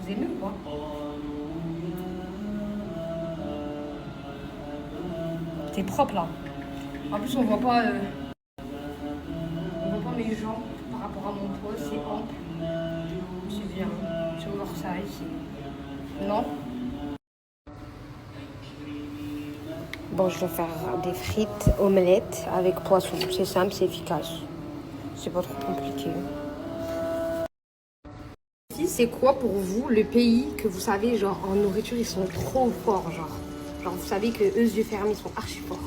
Vous aimez ou pas? C'est propre là. En plus, on voit pas mes jambes par rapport à mon poids, c'est ample. C'est bien. C'est oversize. Non? Bon, je vais faire des frites omelettes avec poisson. C'est simple, c'est efficace. C'est pas trop compliqué. C'est quoi pour vous le pays que vous savez, genre en nourriture, ils sont trop forts, genre vous savez que eux, yeux fermés, ils sont archi forts.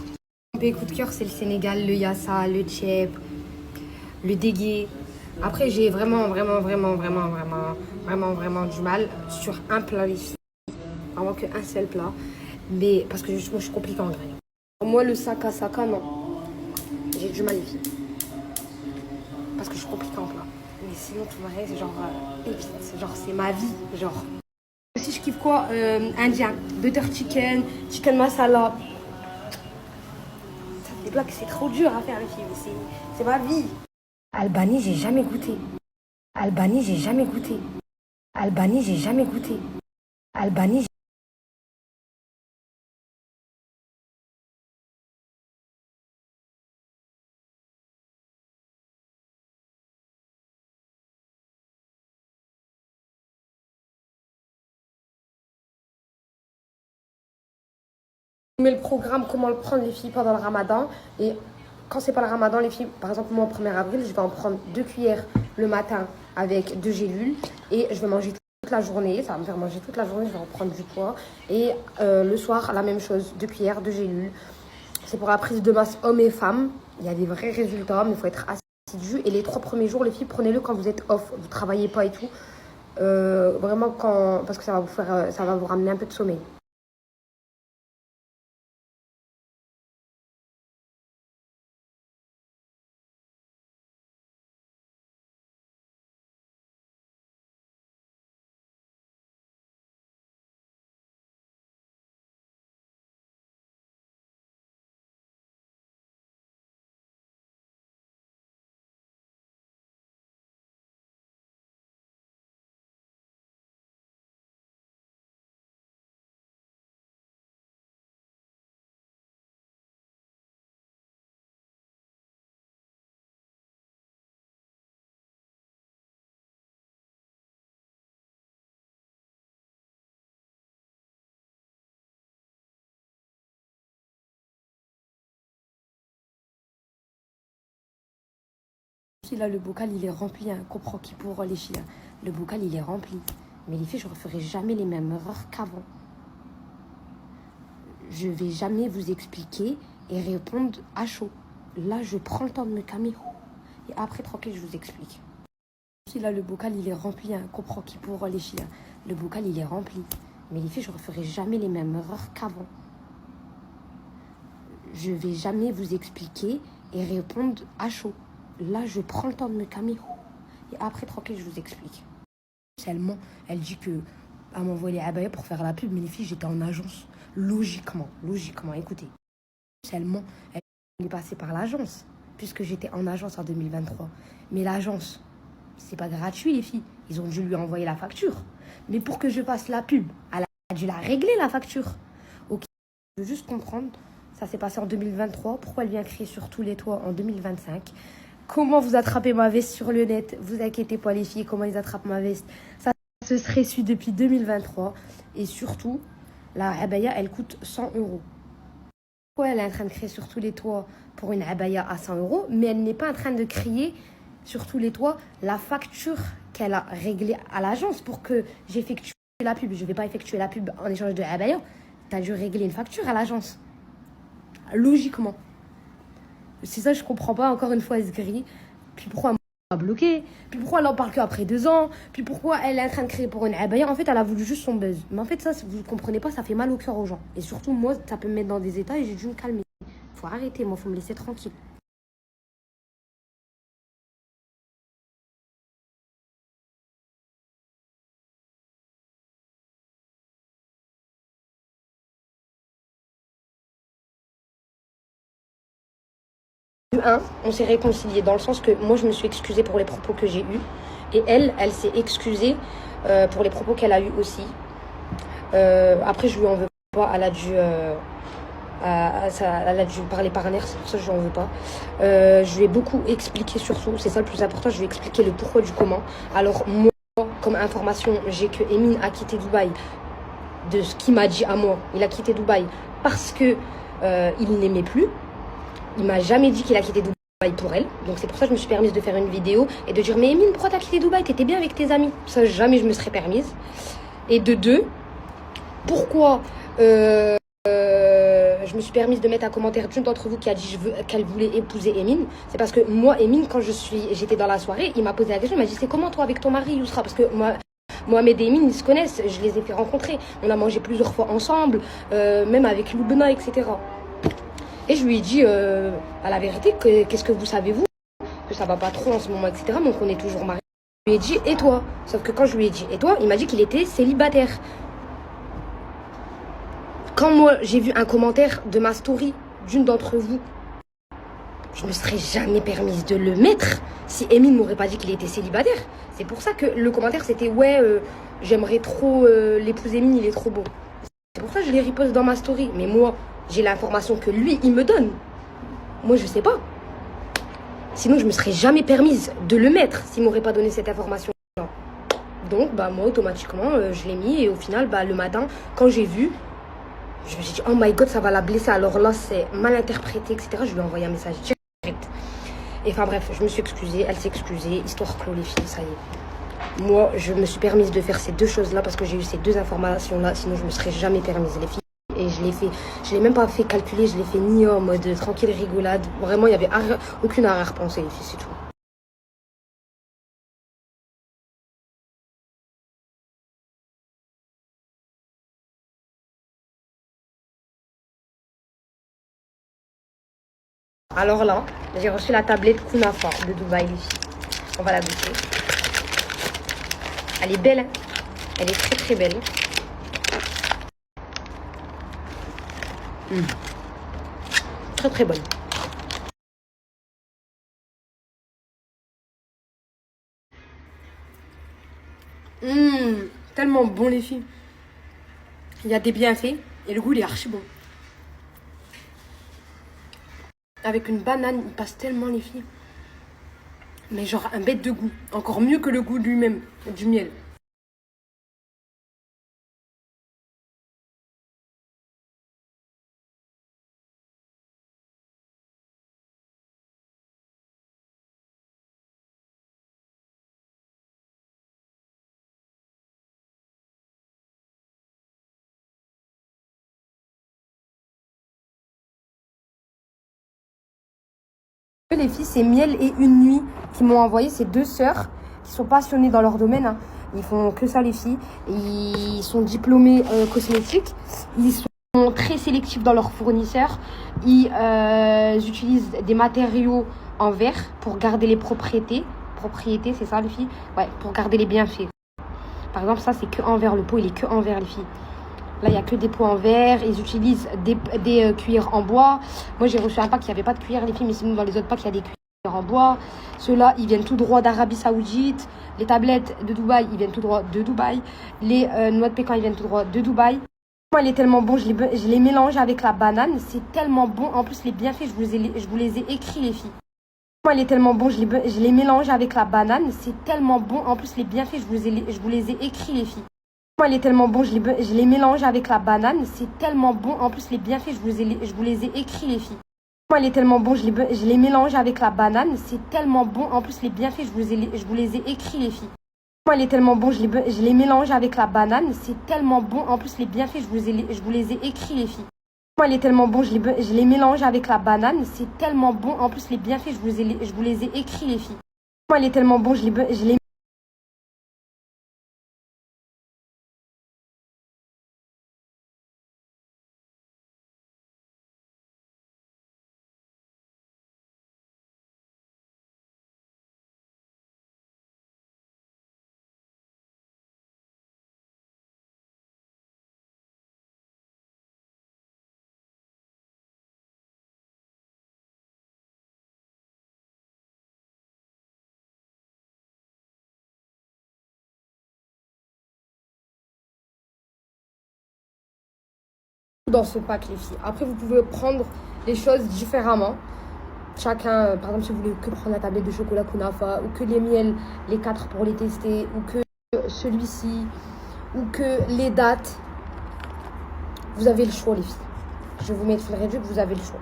Mon pays coup de cœur, c'est le Sénégal, le yassa, le tchèp, le dégué. Après, j'ai vraiment du mal sur un plat ici. Vraiment qu'un seul plat. Mais parce que moi, je suis compliquée en vrai. Moi, le saka, non. J'ai du mal ici. Parce que je suis compliquée en plat. Mais sinon, tout le reste, genre, genre, c'est ma vie, genre. Si je kiffe quoi indien, butter chicken, chicken masala. Ça, des plats que c'est trop dur à faire les filles, mais c'est ma vie. Albanie, j'ai jamais goûté. Albanie, j'ai jamais goûté. Albanie, j'ai jamais goûté. Albanie, mais le programme, comment le prendre les filles pendant le ramadan. Et quand c'est pas le ramadan, les filles, par exemple, moi, au 1er avril, je vais en prendre 2 cuillères le matin avec 2 gélules. Et je vais manger toute la journée. Ça va me faire manger toute la journée, je vais en prendre du poids. Et le soir, la même chose, 2 cuillères, 2 gélules. C'est pour la prise de masse hommes et femmes. Il y a des vrais résultats, mais il faut être assidu. Et les 3 premiers jours, les filles, prenez-le quand vous êtes off. Vous travaillez pas et tout. Vraiment, parce que ça va ça va vous ramener un peu de sommeil. Là, le bocal, il est rempli. Hein. Comprends qui pour les filles. Hein. Le bocal, il est rempli. Mais les filles, je ne referai jamais les mêmes erreurs qu'avant. Je ne vais jamais vous expliquer et répondre à chaud. Là, je prends le temps de me calmer. Et après, tranquille, je vous explique. Là, le bocal, il est rempli. Hein. Comprends qui pour les filles. Hein. Le bocal, il est rempli. Mais les filles, je ne referai jamais les mêmes erreurs qu'avant. Je ne vais jamais vous expliquer et répondre à chaud. Là, je prends le temps de me calmer. Et après, tranquille, je vous explique. Elle dit que elle m'a envoyé les abayas pour faire la pub, mais les filles, j'étais en agence. Logiquement, écoutez. Seulement, elle est passée par l'agence, puisque j'étais en agence en 2023. Mais l'agence, c'est pas gratuit, les filles. Ils ont dû lui envoyer la facture. Mais pour que je fasse la pub, elle a dû la régler, la facture. Ok, je veux juste comprendre, ça s'est passé en 2023. Pourquoi elle vient crier sur tous les toits en 2025 ? Comment vous attrapez ma veste sur le net? Vous inquiétez pas les filles, comment ils attrapent ma veste? Ça se serait su depuis 2023. Et surtout, la abaya, elle coûte 100 euros. Pourquoi elle est en train de crier sur tous les toits pour une abaya à 100 euros, mais elle n'est pas en train de crier sur tous les toits la facture qu'elle a réglée à l'agence pour que j'effectue la pub. Je ne vais pas effectuer la pub en échange de abaya. Tu as dû régler une facture à l'agence. Logiquement. C'est ça, je comprends pas. Encore une fois, elle se grille. Puis pourquoi elle m'a bloqué? Puis pourquoi elle en parle qu'après 2 ans? Puis pourquoi elle est en train de créer pour une abaya? En fait, elle a voulu juste son buzz. Mais en fait, ça, si vous ne comprenez pas, ça fait mal au cœur aux gens. Et surtout, moi, ça peut me mettre dans des états et j'ai dû me calmer. Faut arrêter, moi, faut me laisser tranquille. On s'est réconciliés dans le sens que moi, je me suis excusée pour les propos que j'ai eus. Et elle s'est excusée pour les propos qu'elle a eus aussi. Après, je lui en veux pas. Elle a dû parler par nerf, c'est pour ça que je lui en veux pas. Je lui ai beaucoup expliqué surtout, c'est ça le plus important, je lui ai expliqué le pourquoi du comment. Alors moi, comme information, j'ai que Emine a quitté Dubaï. De ce qu'il m'a dit à moi, il a quitté Dubaï parce que il n'aimait plus. Il m'a jamais dit qu'il a quitté Dubaï pour elle. Donc c'est pour ça que je me suis permise de faire une vidéo et de dire mais Emine, pourquoi t'as quitté Dubaï? T'étais bien avec tes amis. Ça, jamais je me serais permise. Et de deux, pourquoi je me suis permise de mettre un commentaire d'une d'entre vous qui a dit qu'elle voulait épouser Emine. C'est parce que moi, Emine, quand j'étais dans la soirée, il m'a posé la question, il m'a dit c'est comment toi avec ton mari, Yousra? Parce que moi, Mohamed et Emine, ils se connaissent, je les ai fait rencontrer. On a mangé plusieurs fois ensemble, même avec Loubna, etc. Et je lui ai dit, à la vérité, qu'est-ce que vous savez, vous? Que ça va pas trop en ce moment, etc. Donc on est toujours mariés. Je lui ai dit, et toi? Sauf que quand je lui ai dit, et toi? Il m'a dit qu'il était célibataire. Quand moi, j'ai vu un commentaire de ma story d'une d'entre vous, je me serais jamais permise de le mettre si Emine m'aurait pas dit qu'il était célibataire. C'est pour ça que le commentaire, c'était, ouais, j'aimerais trop l'épouser Emine, il est trop beau. C'est pour ça que je les reposte dans ma story. Mais moi, j'ai l'information que lui, il me donne. Moi, je sais pas. Sinon, je me serais jamais permise de le mettre s'il m'aurait pas donné cette information. Donc, bah, moi, automatiquement, je l'ai mis. Et au final, bah, le matin, quand j'ai vu, je me suis dit, oh my god, ça va la blesser. Alors là, c'est mal interprété, etc. Je lui ai envoyé un message direct. Et enfin, bref, je me suis excusée. Elle s'est excusée. Histoire clos, les filles, ça y est. Moi, je me suis permise de faire ces deux choses-là parce que j'ai eu ces deux informations-là. Sinon, je me serais jamais permise, les filles. Et je l'ai même pas fait calculer, je l'ai fait ni en mode tranquille rigolade. Vraiment, il n'y avait aucune arrière-pensée, les filles, c'est tout. Alors là, j'ai reçu la tablette Kunafa de Dubaï, les filles. On va la goûter. Elle est belle, hein. Elle est très très belle. Très très bonne. Tellement bon, les filles. Il y a des bienfaits et le goût, il est archi bon. Avec une banane, il passe tellement, les filles. Mais genre un bête de goût. Encore mieux que le goût lui-même, du miel. Les filles, c'est Miel et Une Nuit qui m'ont envoyé ces deux sœurs qui sont passionnées dans leur domaine, hein. Ils font que ça, les filles. Ils sont diplômés cosmétiques. Ils sont très sélectifs dans leurs fournisseurs. Ils utilisent des matériaux en verre pour garder les propriétés. Propriétés, c'est ça, les filles? Ouais, pour garder les bienfaits. Par exemple, ça, c'est que en verre. Le pot, il est que en verre, les filles. Là, il n'y a que des pots en verre. Ils utilisent des cuillères en bois. Moi, j'ai reçu un pack, il n'y avait pas de cuillère, les filles, mais sinon, dans les autres packs, il y a des cuillères en bois. Ceux-là, ils viennent tout droit d'Arabie Saoudite. Les tablettes de Dubaï, ils viennent tout droit de Dubaï. Les noix de pécan, ils viennent tout droit de Dubaï. Il est tellement bon, je les mélange avec la banane. C'est tellement bon. En plus, les bienfaits, je vous les ai écrits, les filles. Il est tellement bon, je les mélange avec la banane. C'est tellement bon. En plus, les bienfaits, je vous les ai écrits, les filles. Il est tellement bon, je les mélange avec la banane. C'est tellement bon. En plus, les bienfaits, je vous les ai écrits, les filles. Il est tellement bon, je les mélange avec la banane. C'est tellement bon. En plus, les bienfaits, je vous les ai écrits, les filles. Il est tellement bon, je les mélange avec la banane. C'est tellement bon. En plus, les bienfaits, je vous les ai écrits, les filles. Il est tellement bon, je les mélange avec la banane. C'est tellement bon. En plus, les bienfaits, je vous les ai écrits, les filles. Il est tellement bon, je les dans ce pack, les filles. Après, vous pouvez prendre les choses différemment. Chacun, par exemple, si vous voulez que prendre la tablette de chocolat Kunafa, ou que les miels, les 4 pour les tester, ou que celui-ci, ou que les dates, vous avez le choix, les filles. Je vais vous mettre le réduit, vous avez le choix.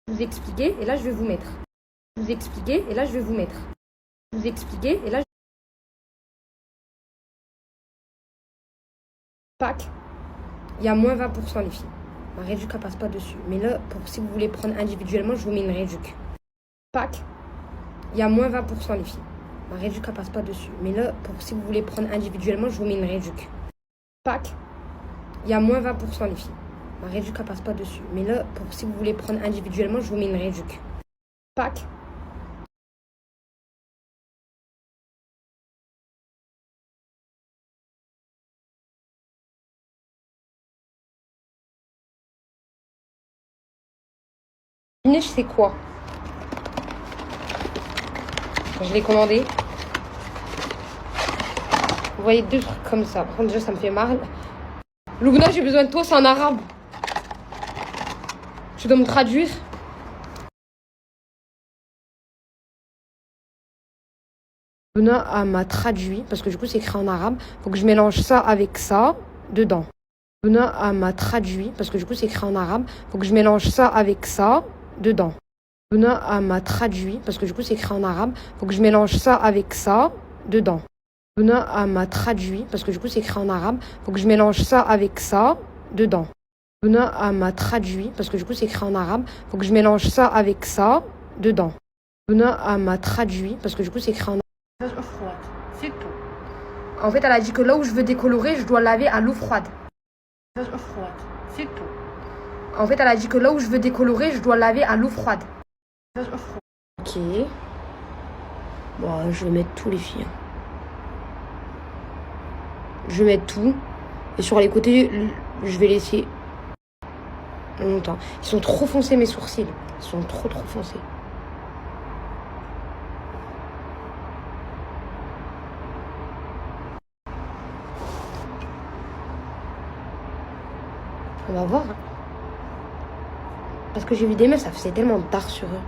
Vous expliquer, et là, je vais vous mettre. Vous expliquer, et là, je vais vous mettre. Vous expliquer, et là, pack, il y a moins 20%, les filles. Ma réduc, elle passe pas dessus. Mais là, si vous voulez prendre individuellement, je vous mets une réduc. Pack, il y a moins 20%, les filles. Ma réduc, elle passe pas dessus. Mais là, si vous voulez prendre individuellement, je vous mets une réduc. Pack, il y a moins 20%, les filles. Ma réduc, elle passe pas dessus. Mais là, si vous voulez prendre individuellement, je vous mets une réduc. Pack. Neige, c'est quoi? Je l'ai commandé. Vous voyez 2 trucs comme ça. Par contre, déjà, ça me fait mal. Loubna, j'ai besoin de toi, c'est en arabe. Tu dois me traduire. Loubna m'a traduit, parce que du coup, c'est écrit en arabe. Faut que je mélange ça avec ça dedans. Loubna m'a traduit, parce que du coup, c'est écrit en arabe. Faut que je mélange ça avec ça dedans. Loubna m'a traduit, parce que du coup, c'est écrit en arabe. Faut que je mélange ça avec ça dedans. Loubna m'a traduit, parce que du coup, c'est écrit en arabe. Faut que je mélange ça avec ça dedans. Loubna m'a traduit, parce que du coup, c'est écrit en arabe. Faut que je mélange ça avec ça dedans. Loubna m'a traduit, parce que du coup, c'est écrit en arabe. C'est tout. En fait, elle a dit que là où je veux décolorer, je dois laver à l'eau froide. C'est tout. En fait, elle a dit que là où je veux décolorer, je dois laver à l'eau froide. Ok. Bon, je vais mettre tous les filles. Je vais mettre tout. Et sur les côtés, je vais laisser longtemps. Ils sont trop foncés, mes sourcils. Ils sont trop foncés. On va voir. Parce que j'ai vu des meufs, ça faisait tellement d'art sur eux.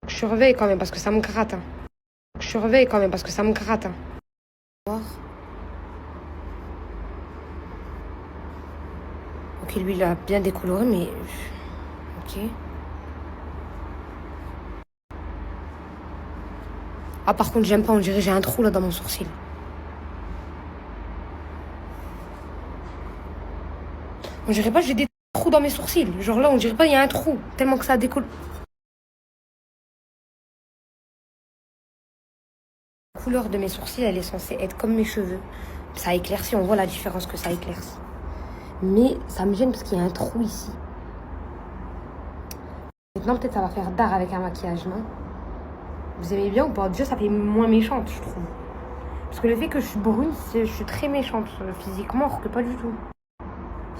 Je surveille quand même parce que ça me gratte. Je surveille quand même parce que ça me gratte. Ok, lui, il a bien décoloré, mais... Ok. Ah, par contre, j'aime pas, on dirait j'ai un trou là dans mon sourcil. On dirait pas j'ai des trous dans mes sourcils. Genre là, on dirait pas il y a un trou. Tellement que ça décolle. La couleur de mes sourcils, elle est censée être comme mes cheveux. Ça éclaircit, on voit la différence que ça éclaircit. Mais ça me gêne parce qu'il y a un trou ici. Maintenant, peut-être ça va faire d'art avec un maquillage, non? Vous aimez bien ou pas? Déjà, ça fait moins méchante, je trouve. Parce que le fait que je suis brune, je suis très méchante physiquement, alors que pas du tout.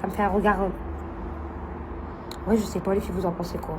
Ça me fait un regard... Ouais, je sais pas, les filles, vous en pensez quoi?